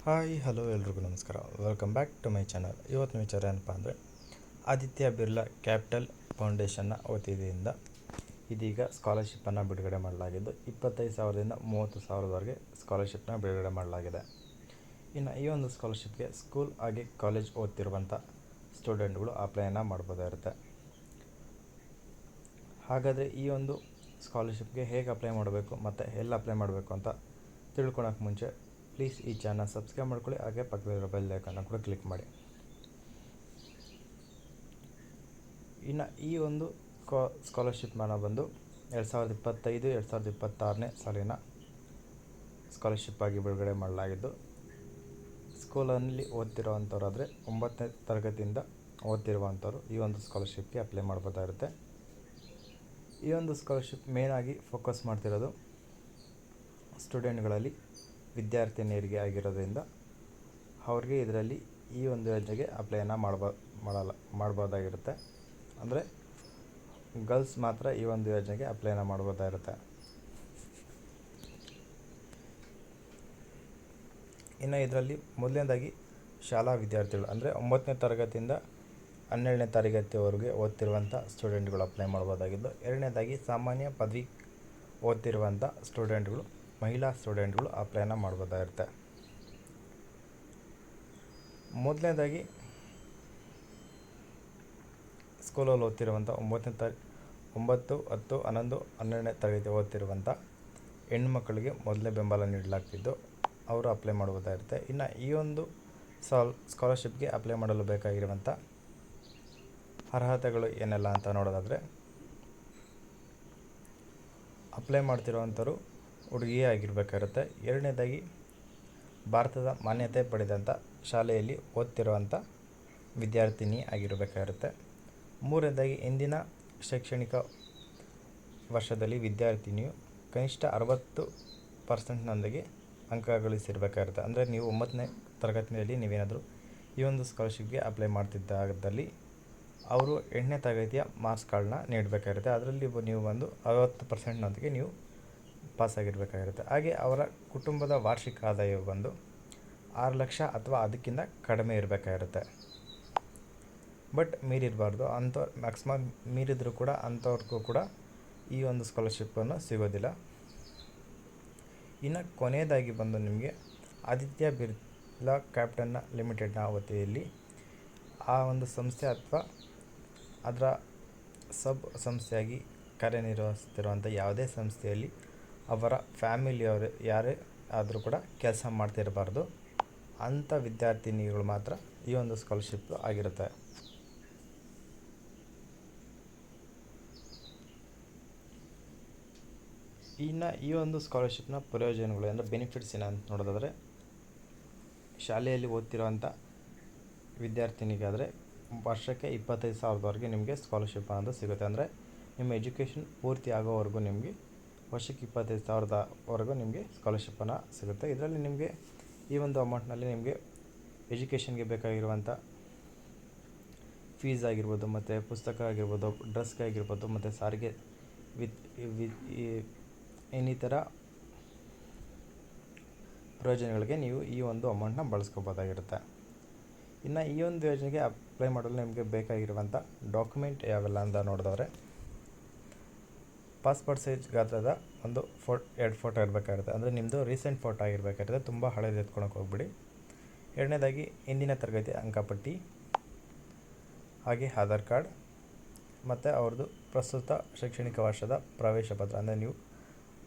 Hi hello ಎಲ್ರಿಗೂ ನಮಸ್ಕಾರ. Welcome back to my channel. ಇವತ್ತಿನ ವಿಚಾರ ಏನಪ್ಪ ಅಂದರೆ, ಆದಿತ್ಯ ಬಿರ್ಲಾ ಕ್ಯಾಪಿಟಲ್ ಫೌಂಡೇಶನ್ನ ವತಿಯಿಂದ ಇದೀಗ ಸ್ಕಾಲರ್ಶಿಪ್ಪನ್ನು ಬಿಡುಗಡೆ ಮಾಡಲಾಗಿದ್ದು 25,000ದಿಂದ 30,000ವರೆಗೆ ಸ್ಕಾಲರ್ಶಿಪ್ನ ಬಿಡುಗಡೆ ಮಾಡಲಾಗಿದೆ. ಇನ್ನು ಈ ಒಂದು ಸ್ಕಾಲರ್ಶಿಪ್ಗೆ ಸ್ಕೂಲ್ ಹಾಗೆ ಕಾಲೇಜ್ ಓದ್ತಿರುವಂಥ ಸ್ಟೂಡೆಂಟ್ಗಳು ಅಪ್ಲೈಯನ್ನು ಮಾಡ್ಬೋದಾಗಿರುತ್ತೆ. ಹಾಗಾದರೆ ಈ ಒಂದು ಸ್ಕಾಲರ್ಶಿಪ್ಗೆ ಹೇಗೆ ಅಪ್ಲೈ ಮಾಡಬೇಕು ಮತ್ತು ಎಲ್ಲಿ ಅಪ್ಲೈ ಮಾಡಬೇಕು ಅಂತ ತಿಳ್ಕೊಳಕ್ಕೆ ಮುಂಚೆ ಪ್ಲೀಸ್ ಈ ಚಾನಲ್ ಸಬ್ಸ್ಕ್ರೈಬ್ ಮಾಡ್ಕೊಳ್ಳಿ, ಹಾಗೆ ಪಕ್ಕದಲ್ಲಿರೋ ಬೆಲ್ ಐಕಾನ್ನ ಕೂಡ ಕ್ಲಿಕ್ ಮಾಡಿ. ಇನ್ನು ಈ ಒಂದು ಸ್ಕಾಲರ್ಶಿಪ್ನ ಬಂದು 2025-2026ನೇ ಸಾಲಿನ ಸ್ಕಾಲರ್ಶಿಪ್ ಆಗಿ ಬಿಡುಗಡೆ ಮಾಡಲಾಗಿದ್ದು, ಸ್ಕೂಲಲ್ಲಿ ಓದ್ತಿರೋವಂಥವ್ರಾದರೆ 9ನೇ ತರಗತಿಯಿಂದ ಓದ್ತಿರುವಂಥವ್ರು ಈ ಒಂದು ಸ್ಕಾಲರ್ಶಿಪ್ಗೆ ಅಪ್ಲೈ ಮಾಡ್ಬೋದಾಗಿರುತ್ತೆ. ಈ ಒಂದು ಸ್ಕಾಲರ್ಶಿಪ್ ಮೇನಾಗಿ ಫೋಕಸ್ ಮಾಡ್ತಿರೋದು ಸ್ಟೂಡೆಂಟ್ಗಳಲ್ಲಿ ವಿದ್ಯಾರ್ಥಿನಿಯರಿಗೆ ಆಗಿರೋದ್ರಿಂದ ಅವ್ರಿಗೆ ಇದರಲ್ಲಿ ಈ ಒಂದು ಯೋಜನೆಗೆ ಅಪ್ಲೈಯನ್ನು ಮಾಡ್ಬೋದಾಗಿರುತ್ತೆ. ಅಂದರೆ ಗರ್ಲ್ಸ್ ಮಾತ್ರ ಈ ಒಂದು ಯೋಜನೆಗೆ ಅಪ್ಲೈಯನ್ನು ಮಾಡ್ಬೋದಾಗಿರುತ್ತೆ. ಇನ್ನು ಇದರಲ್ಲಿ ಮೊದಲನೇದಾಗಿ ಶಾಲಾ ವಿದ್ಯಾರ್ಥಿಗಳು ಅಂದರೆ 9ನೇ ತರಗತಿಯಿಂದ 12ನೇ ತರಗತಿಯವರೆಗೆ ಓದ್ತಿರುವಂಥ ಸ್ಟೂಡೆಂಟ್ಗಳು ಅಪ್ಲೈ ಮಾಡ್ಬೋದಾಗಿದ್ದು, ಎರಡನೇದಾಗಿ ಸಾಮಾನ್ಯ ಪದವಿ ಓದ್ತಿರುವಂಥ ಸ್ಟೂಡೆಂಟ್ಗಳು, ಮಹಿಳಾ ಸ್ಟೂಡೆಂಟ್ಗಳು ಅಪ್ಲೈಯನ್ನು ಮಾಡ್ಬೋದಾಗಿರುತ್ತೆ. ಮೊದಲನೇದಾಗಿ ಸ್ಕೂಲಲ್ಲಿ ಓದ್ತಿರುವಂಥ 9, 10, 11, 12ನೇ ತರಗತಿ ಓದ್ತಿರುವಂಥ ಹೆಣ್ಮಕ್ಳಿಗೆ ಮೊದಲನೇ ಬೆಂಬಲ ನೀಡಲಾಗ್ತಿದ್ದು ಅವರು ಅಪ್ಲೈ ಮಾಡ್ಬೋದಾಗಿರುತ್ತೆ. ಇನ್ನು ಈ ಒಂದು ಸ್ಕಾಲರ್ಶಿಪ್ಗೆ ಅಪ್ಲೈ ಮಾಡಲು ಬೇಕಾಗಿರುವಂಥ ಅರ್ಹತೆಗಳು ಏನೆಲ್ಲ ಅಂತ ನೋಡೋದಾದರೆ, ಅಪ್ಲೈ ಮಾಡ್ತಿರೋವಂಥವ್ರು ಹುಡುಗಿಯೇ ಆಗಿರಬೇಕಾಗಿರುತ್ತೆ. ಎರಡನೇದಾಗಿ ಭಾರತದ ಮಾನ್ಯತೆ ಪಡೆದಂಥ ಶಾಲೆಯಲ್ಲಿ ಓದ್ತಿರುವಂಥ ವಿದ್ಯಾರ್ಥಿನಿ ಆಗಿರಬೇಕಾಗಿರುತ್ತೆ. ಮೂರನೇದಾಗಿ ಇಂದಿನ ಶೈಕ್ಷಣಿಕ ವರ್ಷದಲ್ಲಿ ವಿದ್ಯಾರ್ಥಿನಿಯು ಕನಿಷ್ಠ 60%ನೊಂದಿಗೆ ಅಂಕ ಗಳಿಸಿರಬೇಕಾಗಿರುತ್ತೆ. ಅಂದರೆ ನೀವು 9ನೇ ತರಗತಿಯಲ್ಲಿ ನೀವೇನಾದರೂ ಈ ಒಂದು ಸ್ಕಾಲರ್ಶಿಪ್ಗೆ ಅಪ್ಲೈ ಮಾಡ್ತಿದ್ದಾದಲ್ಲಿ ಅವರು 8ನೇ ತರಗತಿಯ ಮಾರ್ಕ್ಸ್ಗಳನ್ನ ನೀಡಬೇಕಾಗಿರುತ್ತೆ. ಅದರಲ್ಲಿ ನೀವು ಬಂದು 60%ನೊಂದಿಗೆ ನೀವು ಪಾಸಾಗಿರಬೇಕಾಗಿರುತ್ತೆ. ಹಾಗೆ ಅವರ ಕುಟುಂಬದ ವಾರ್ಷಿಕ ಆದಾಯವು ಬಂದು 6 ಲಕ್ಷ ಅಥವಾ ಅದಕ್ಕಿಂತ ಕಡಿಮೆ ಇರಬೇಕಾಗಿರುತ್ತೆ. ಬಟ್ ಮೀರಿರಬಾರ್ದು. ಮ್ಯಾಕ್ಸಿಮಮ್ ಮೀರಿದರೂ ಕೂಡ ಅಂಥವ್ರಿಗೂ ಕೂಡ ಈ ಒಂದು ಸ್ಕಾಲರ್ಶಿಪ್ಪನ್ನು ಸಿಗೋದಿಲ್ಲ. ಇನ್ನು ಕೊನೆಯದಾಗಿ ಬಂದು ನಿಮಗೆ ಆದಿತ್ಯ ಬಿರ್ಲಾ ಕ್ಯಾಪಿಟಲ್ ಲಿಮಿಟೆಡ್ನ ವತಿಯಲ್ಲಿ ಆ ಒಂದು ಸಂಸ್ಥೆ ಅಥವಾ ಅದರ ಸಬ್ ಸಂಸ್ಥೆಯಾಗಿ ಕಾರ್ಯನಿರ್ವಹಿಸ್ತಿರುವಂಥ ಯಾವುದೇ ಸಂಸ್ಥೆಯಲ್ಲಿ ಅವರ ಫ್ಯಾಮಿಲಿಯವರು ಯಾರೇ ಆದರೂ ಕೂಡ ಕೆಲಸ ಮಾಡ್ತಿರಬಾರ್ದು. ಅಂಥ ವಿದ್ಯಾರ್ಥಿನಿಗಳು ಮಾತ್ರ ಈ ಒಂದು ಸ್ಕಾಲರ್ಶಿಪ್ ಆಗಿರುತ್ತೆ. ಇನ್ನು ಈ ಒಂದು ಸ್ಕಾಲರ್ಶಿಪ್ನ ಪ್ರಯೋಜನಗಳು ಅಂದರೆ ಬೆನಿಫಿಟ್ಸ್ ಏನಂತ ನೋಡೋದಾದರೆ, ಶಾಲೆಯಲ್ಲಿ ಓದ್ತಿರೋವಂಥ ವಿದ್ಯಾರ್ಥಿನಿಗಾದರೆ ವರ್ಷಕ್ಕೆ 25,000ವರೆಗೆ ನಿಮಗೆ ಸ್ಕಾಲರ್ಶಿಪ್ ಅನ್ನೋದು ಸಿಗುತ್ತೆ. ಅಂದರೆ ನಿಮ್ಮ ಎಜುಕೇಷನ್ ಪೂರ್ತಿ ಆಗೋವರೆಗೂ ನಿಮಗೆ ವರ್ಷಕ್ಕೆ 25,000ವರೆಗೂ ನಿಮಗೆ ಸ್ಕಾಲರ್ಶಿಪ್ಪನ್ನು ಸಿಗುತ್ತೆ. ಇದರಲ್ಲಿ ನಿಮಗೆ ಈ ಒಂದು ಅಮೌಂಟ್ನಲ್ಲಿ ನಿಮಗೆ ಎಜುಕೇಷನ್ಗೆ ಬೇಕಾಗಿರುವಂಥ ಫೀಸ್ ಆಗಿರ್ಬೋದು, ಮತ್ತು ಪುಸ್ತಕ ಆಗಿರ್ಬೋದು, ಡ್ರೆಸ್ಗೆ ಆಗಿರ್ಬೋದು, ಮತ್ತು ಸಾರಿಗೆ ಇನ್ನಿತರ ಪ್ರಯೋಜನಗಳಿಗೆ ನೀವು ಈ ಒಂದು ಅಮೌಂಟ್ನ ಬಳಸ್ಕೋಬೋದಾಗಿರುತ್ತೆ. ಇನ್ನು ಈ ಒಂದು ಯೋಜನೆಗೆ ಅಪ್ಲೈ ಮಾಡಲು ನಿಮಗೆ ಬೇಕಾಗಿರುವಂಥ ಡಾಕ್ಯುಮೆಂಟ್ ಯಾವೆಲ್ಲ ಅಂತ ನೋಡಿದವ್ರೆ, ಪಾಸ್ಪೋರ್ಟ್ ಸೈಜ್ ಗಾತ್ರದ ಒಂದು 2 ಫೋಟೋ ಇರಬೇಕಾಗಿರುತ್ತೆ. ಅಂದರೆ ನಿಮ್ಮದು ರೀಸೆಂಟ್ ಫೋಟೋ ಆಗಿರಬೇಕಾಗಿರುತ್ತೆ, ತುಂಬ ಹಳೇದು ಎತ್ಕೊಳಕ್ಕೆ ಹೋಗ್ಬಿಡಿ. ಎರಡನೇದಾಗಿ ಇಂದಿನ ತರಗತಿ ಅಂಕಪಟ್ಟಿ, ಹಾಗೆ ಆಧಾರ್ ಕಾರ್ಡ್, ಮತ್ತು ಅವ್ರದ್ದು ಪ್ರಸ್ತುತ ಶೈಕ್ಷಣಿಕ ವರ್ಷದ ಪ್ರವೇಶ ಪತ್ರ. ಅಂದರೆ ನೀವು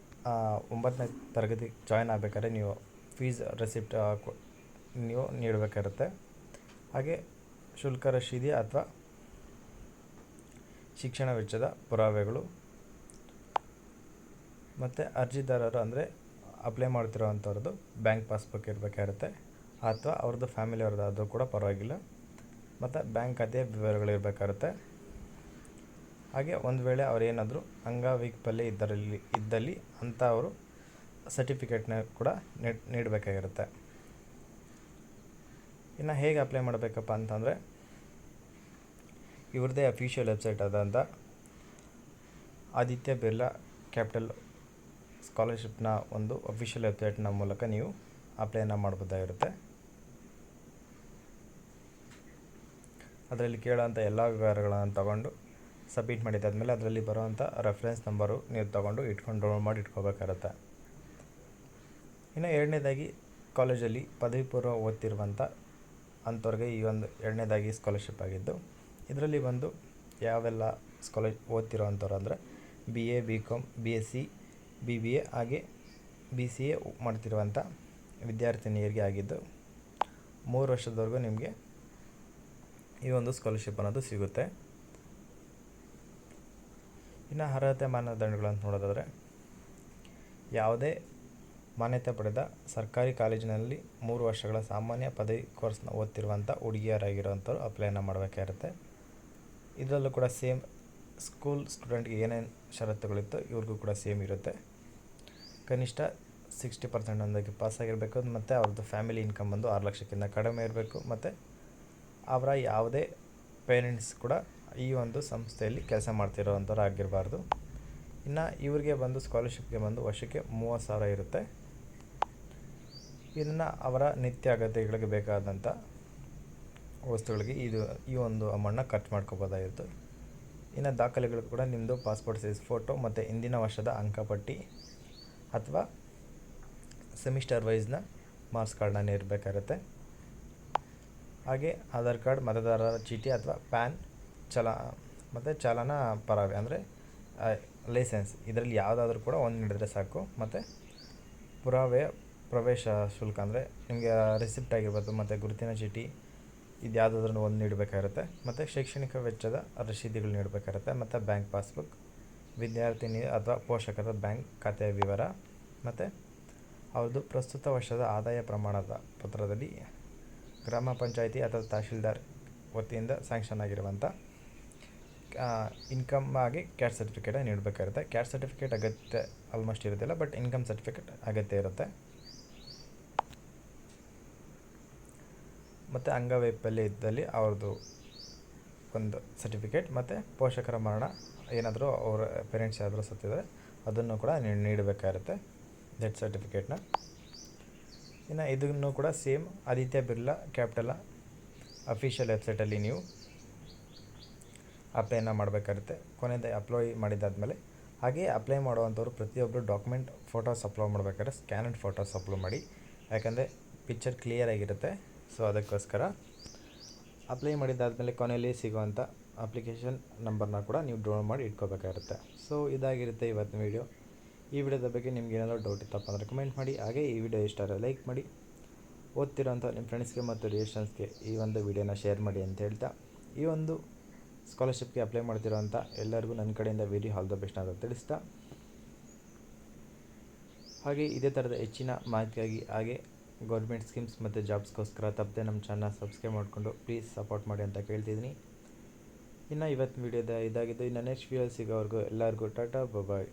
9ನೇ ತರಗತಿ ಜಾಯ್ನ್ ಆಗಬೇಕಾದ್ರೆ ನೀವು ಫೀಸ್ ರೆಸಿಪ್ಟ್ ನೀವು ನೀಡಬೇಕಾಗಿರುತ್ತೆ. ಹಾಗೆ ಶುಲ್ಕ ರಶೀದಿ ಅಥವಾ ಶಿಕ್ಷಣ ವೆಚ್ಚದ ಪುರಾವೆಗಳು, ಮತ್ತು ಅರ್ಜಿದಾರರು ಅಂದರೆ ಅಪ್ಲೈ ಮಾಡ್ತಿರೋವಂಥವ್ರದ್ದು ಬ್ಯಾಂಕ್ ಪಾಸ್ಬುಕ್ ಇರಬೇಕಾಗಿರುತ್ತೆ, ಅಥವಾ ಅವ್ರದ್ದು ಫ್ಯಾಮಿಲಿಯವ್ರದ್ದು ಆದರೂ ಕೂಡ ಪರವಾಗಿಲ್ಲ, ಮತ್ತು ಬ್ಯಾಂಕ್ ಖಾತೆಯ ವಿವರಗಳು ಇರಬೇಕಾಗುತ್ತೆ. ಹಾಗೆ ಒಂದು ವೇಳೆ ಅವರೇನಾದರೂ ಅಂಗವೈಕಲ್ಯ ಇದ್ದಲ್ಲಿ ಅಂತ ಅವರು ಸರ್ಟಿಫಿಕೇಟ್ನ ಕೂಡ ನೀಡಬೇಕಾಗಿರುತ್ತೆ. ಇನ್ನು ಹೇಗೆ ಅಪ್ಲೈ ಮಾಡಬೇಕಪ್ಪ ಅಂತಂದರೆ, ಇವ್ರದ್ದೇ ಅಫಿಷಿಯಲ್ ವೆಬ್ಸೈಟ್ ಆದಂಥ ಆದಿತ್ಯ ಬಿರ್ಲಾ ಕ್ಯಾಪಿಟಲ್ ಸ್ಕಾಲರ್ಶಿಪ್ನ ಒಂದು ಅಫಿಷಿಯಲ್ ವೆಬ್ಸೈಟ್ನ ಮೂಲಕ ನೀವು ಅಪ್ಲೈನ ಮಾಡ್ಬೋದಾಗಿರುತ್ತೆ. ಅದರಲ್ಲಿ ಕೇಳೋವಂಥ ಎಲ್ಲ ವಿವರಗಳನ್ನು ತಗೊಂಡು ಸಬ್ಮಿಟ್ ಮಾಡಿದ್ದಾದಮೇಲೆ ಅದರಲ್ಲಿ ಬರುವಂಥ ರೆಫರೆನ್ಸ್ ನಂಬರು ನೀವು ತೊಗೊಂಡು ಇಟ್ಕೊಂಡು ಡೌನ್ಲೋಡ್ ಮಾಡಿ ಇಟ್ಕೋಬೇಕಾಗತ್ತೆ. ಇನ್ನು ಎರಡನೇದಾಗಿ ಕಾಲೇಜಲ್ಲಿ ಪದವಿ ಪೂರ್ವ ಓದ್ತಿರುವಂಥ ಅಂಥವ್ರಿಗೆ ಈ ಒಂದು ಎರಡನೇದಾಗಿ ಸ್ಕಾಲರ್ಶಿಪ್ ಆಗಿದ್ದು, ಇದರಲ್ಲಿ ಬಂದು ಯಾವೆಲ್ಲ ಓದ್ತಿರೋ ಅಂಥವ್ರು ಅಂದರೆ BA BCom BSc BBA ಹಾಗೆ BCA ಮಾಡ್ತಿರುವಂಥ ವಿದ್ಯಾರ್ಥಿನಿಯರಿಗೆ ಆಗಿದ್ದು 3 ವರ್ಷದವರೆಗೂ ನಿಮಗೆ ಈ ಒಂದು ಸ್ಕಾಲರ್ಶಿಪ್ ಅನ್ನೋದು ಸಿಗುತ್ತೆ. ಇನ್ನು ಅರ್ಹತೆ ಮಾನದಂಡಗಳಂತ ನೋಡೋದಾದರೆ ಯಾವುದೇ ಮಾನ್ಯತೆ ಪಡೆದ ಸರ್ಕಾರಿ ಕಾಲೇಜಿನಲ್ಲಿ 3 ವರ್ಷಗಳ ಸಾಮಾನ್ಯ ಪದವಿ ಕೋರ್ಸ್ನ ಓದ್ತಿರುವಂಥ ಹುಡುಗಿಯರಾಗಿರೋವಂಥವ್ರು ಅಪ್ಲೈನ ಮಾಡಬೇಕಾಗಿರುತ್ತೆ. ಇದರಲ್ಲೂ ಕೂಡ ಸೇಮ್ ಸ್ಕೂಲ್ ಸ್ಟೂಡೆಂಟ್ಗೆ ಏನೇನು ಷರತ್ತುಗಳಿತ್ತು ಇವ್ರಿಗೂ ಕೂಡ ಸೇಮ್ ಇರುತ್ತೆ. ಕನಿಷ್ಠ 60% ಒಂದಾಗಿ ಪಾಸಾಗಿರಬೇಕು ಮತ್ತು ಅವ್ರದ್ದು ಫ್ಯಾಮಿಲಿ ಇನ್ಕಮ್ ಬಂದು 6 ಲಕ್ಷಕ್ಕಿಂತ ಕಡಿಮೆ ಇರಬೇಕು ಮತ್ತು ಅವರ ಯಾವುದೇ ಪೇರೆಂಟ್ಸ್ ಕೂಡ ಈ ಒಂದು ಸಂಸ್ಥೆಯಲ್ಲಿ ಕೆಲಸ ಮಾಡ್ತಿರೋವಂಥವ್ರು ಆಗಿರಬಾರ್ದು. ಇನ್ನು ಇವ್ರಿಗೆ ಬಂದು ಸ್ಕಾಲರ್ಶಿಪ್ಗೆ ಬಂದು ವರ್ಷಕ್ಕೆ 30,000 ಇರುತ್ತೆ. ಇದನ್ನು ಅವರ ನಿತ್ಯ ಅಗತ್ಯಗಳಿಗೆ ಬೇಕಾದಂಥ ವಸ್ತುಗಳಿಗೆ ಈ ಒಂದು ಅಮೌಂಟನ್ನ ಖರ್ಚು ಮಾಡ್ಕೋಬೋದಾಗಿತ್ತು. ಇನ್ನು ದಾಖಲೆಗಳು ಕೂಡ ನಿಮ್ಮದು ಪಾಸ್ಪೋರ್ಟ್ ಸೈಜ್ ಫೋಟೋ ಮತ್ತು ಹಿಂದಿನ ವರ್ಷದ ಅಂಕಪಟ್ಟಿ ಅಥವಾ ಸೆಮಿಸ್ಟರ್ ವೈಸ್ನ ಮಾರ್ಕ್ಸ್ ಕಾರ್ಡ್ನ ಇರಬೇಕಾಗುತ್ತೆ. ಹಾಗೆ ಆಧಾರ್ ಕಾರ್ಡ್, ಮತದಾರರ ಚೀಟಿ ಅಥವಾ ಪ್ಯಾನ್, ಮತ್ತು ಚಾಲನಾ ಪರವಾನಗಿ ಅಂದರೆ ಲೈಸೆನ್ಸ್ ಇದರಲ್ಲಿ ಯಾವುದಾದ್ರೂ ಕೂಡ ಒಂದು ನೀಡಿದ್ರೆ ಸಾಕು. ಮತ್ತು ಪುರಾವೆಯ ಪ್ರವೇಶ ಶುಲ್ಕ ಅಂದರೆ ನಿಮಗೆ ರಿಸಿಪ್ಟ್ ಆಗಿರ್ಬೋದು ಮತ್ತು ಗುರುತಿನ ಚೀಟಿ ಇದು ಯಾವುದಾದ್ರೂ ಒಂದು ನೀಡಬೇಕಾಗಿರುತ್ತೆ. ಮತ್ತು ಶೈಕ್ಷಣಿಕ ವೆಚ್ಚದ ರಸೀದಿಗಳು ನೀಡಬೇಕಾಗಿರುತ್ತೆ. ಮತ್ತು ಬ್ಯಾಂಕ್ ಪಾಸ್ಬುಕ್, ವಿದ್ಯಾರ್ಥಿನಿ ಅಥವಾ ಪೋಷಕರ ಬ್ಯಾಂಕ್ ಖಾತೆಯ ವಿವರ ಮತ್ತು ಅವ್ರದ್ದು ಪ್ರಸ್ತುತ ವರ್ಷದ ಆದಾಯ ಪ್ರಮಾಣದ ಪತ್ರದಲ್ಲಿ ಗ್ರಾಮ ಪಂಚಾಯಿತಿ ಅಥವಾ ತಹಶೀಲ್ದಾರ್ ವತಿಯಿಂದ ಸ್ಯಾಂಕ್ಷನ್ ಆಗಿರುವಂಥ ಇನ್ಕಮ್ ಆಗಿ ಕ್ಯಾಸ್ಟ್ ಸರ್ಟಿಫಿಕೇಟನ್ನು ನೀಡಬೇಕಾಗಿರುತ್ತೆ. ಕ್ಯಾಸ್ಟ್ ಸರ್ಟಿಫಿಕೇಟ್ ಅಗತ್ಯ ಆಲ್ಮೋಸ್ಟ್ ಇರೋದಿಲ್ಲ, ಬಟ್ ಇನ್ಕಮ್ ಸರ್ಟಿಫಿಕೇಟ್ ಅಗತ್ಯ ಇರುತ್ತೆ. ಮತ್ತು ಅಂಗವೈಫಲ್ಯ ಇದ್ದಲ್ಲಿ ಅವ್ರದ್ದು ಒಂದು ಸರ್ಟಿಫಿಕೇಟ್ ಮತ್ತು ಪೋಷಕರ ಮರಣ ಏನಾದರೂ ಅವರ ಪೇರೆಂಟ್ಸ್ ಯಾರಾದರೂ ಸತ್ತಿದ್ದಾರೆ ಅದನ್ನು ಕೂಡ ನೀಡಬೇಕಾಗಿರುತ್ತೆ ಡೆತ್ ಸರ್ಟಿಫಿಕೇಟ್ನ. ಇನ್ನು ಇದನ್ನು ಕೂಡ same Aditya Birla capital official ವೆಬ್ಸೈಟಲ್ಲಿ ನೀವು ಅಪ್ಲೈನ ಮಾಡಬೇಕಾಗುತ್ತೆ. ಕೊನೆಯದೇ ಅಪ್ಲೈ ಮಾಡಿದ್ದಾದಮೇಲೆ ಹಾಗೆ ಅಪ್ಲೈ ಮಾಡುವಂಥವ್ರು ಪ್ರತಿಯೊಬ್ಬರು ಡಾಕ್ಯುಮೆಂಟ್ ಫೋಟೋಸ್ ಅಪ್ಲೋಡ್ ಮಾಡಬೇಕಾದ್ರೆ ಸ್ಕ್ಯಾನಡ್ ಫೋಟೋಸ್ ಅಪ್ಲೋಡ್ ಮಾಡಿ, ಯಾಕಂದರೆ ಪಿಕ್ಚರ್ ಕ್ಲಿಯರ್ ಆಗಿರುತ್ತೆ. ಸೊ ಅದಕ್ಕೋಸ್ಕರ ಅಪ್ಲೈ ಮಾಡಿದ್ದಾದಮೇಲೆ ಕೊನೆಯಲ್ಲಿ ಸಿಗುವಂಥ ಅಪ್ಲಿಕೇಶನ್ ನಂಬರ್ನ ಕೂಡ ನೀವು ಡೌನ್ಲೋಡ್ ಮಾಡಿ ಇಟ್ಕೋಬೇಕಾಗಿರುತ್ತೆ. ಸೊ ಇದಾಗಿರುತ್ತೆ ಇವತ್ತಿನ ವೀಡಿಯೋ. ಈ ವಿಡಿಯೋದ ಬಗ್ಗೆ ನಿಮ್ಗೆ ಏನಾದರೂ ಡೌಟ್ ಇತ್ತಪ್ಪ ಅಂದರೆ ಕಮೆಂಟ್ ಮಾಡಿ. ಹಾಗೆ ಈ ವಿಡಿಯೋ ಇಷ್ಟ ಆದರೆ ಲೈಕ್ ಮಾಡಿ, ಓದ್ತಿರೋಂಥ ನಿಮ್ಮ ಫ್ರೆಂಡ್ಸ್ಗೆ ಮತ್ತು ರಿಲೇಷನ್ಸ್ಗೆ ಈ ಒಂದು ವಿಡಿಯೋನ ಶೇರ್ ಮಾಡಿ ಅಂತ ಹೇಳ್ತಾ, ಈ ಒಂದು ಸ್ಕಾಲರ್ಶಿಪ್ಗೆ ಅಪ್ಲೈ ಮಾಡ್ತಿರೋಂಥ ಎಲ್ಲರಿಗೂ ನನ್ನ ಕಡೆಯಿಂದ ವೆರಿ ಆಲ್ ದ ಬೆಸ್ಟ್ ಅಂತ ತಿಳಿಸ್ತಾ, ಹಾಗೆ ಇದೇ ಥರದ ಹೆಚ್ಚಿನ ಮಾಹಿತಿಗಾಗಿ ಹಾಗೆ ಗೌರ್ಮೆಂಟ್ ಸ್ಕೀಮ್ಸ್ ಮತ್ತು ಜಾಬ್ಸ್ಗೋಸ್ಕರ ತಪ್ಪದೆ ನಮ್ಮ ಚಾನಲ್ ಸಬ್ಸ್ಕ್ರೈಬ್ ಮಾಡಿಕೊಂಡು ಪ್ಲೀಸ್ ಸಪೋರ್ಟ್ ಮಾಡಿ ಅಂತ ಕೇಳ್ತಿದ್ದೀನಿ. ಇನ್ನು ಇವತ್ತು ವಿಡಿಯೋದ ಇದಾಗಿದ್ದು. ಇನ್ನು ನೆಕ್ಸ್ಟ್ ವಿಡಿಯೋ ಸಿಗೋವರೆಗೂ ಎಲ್ಲರಿಗೂ ಟಾಟಾ ಬಾಯ್.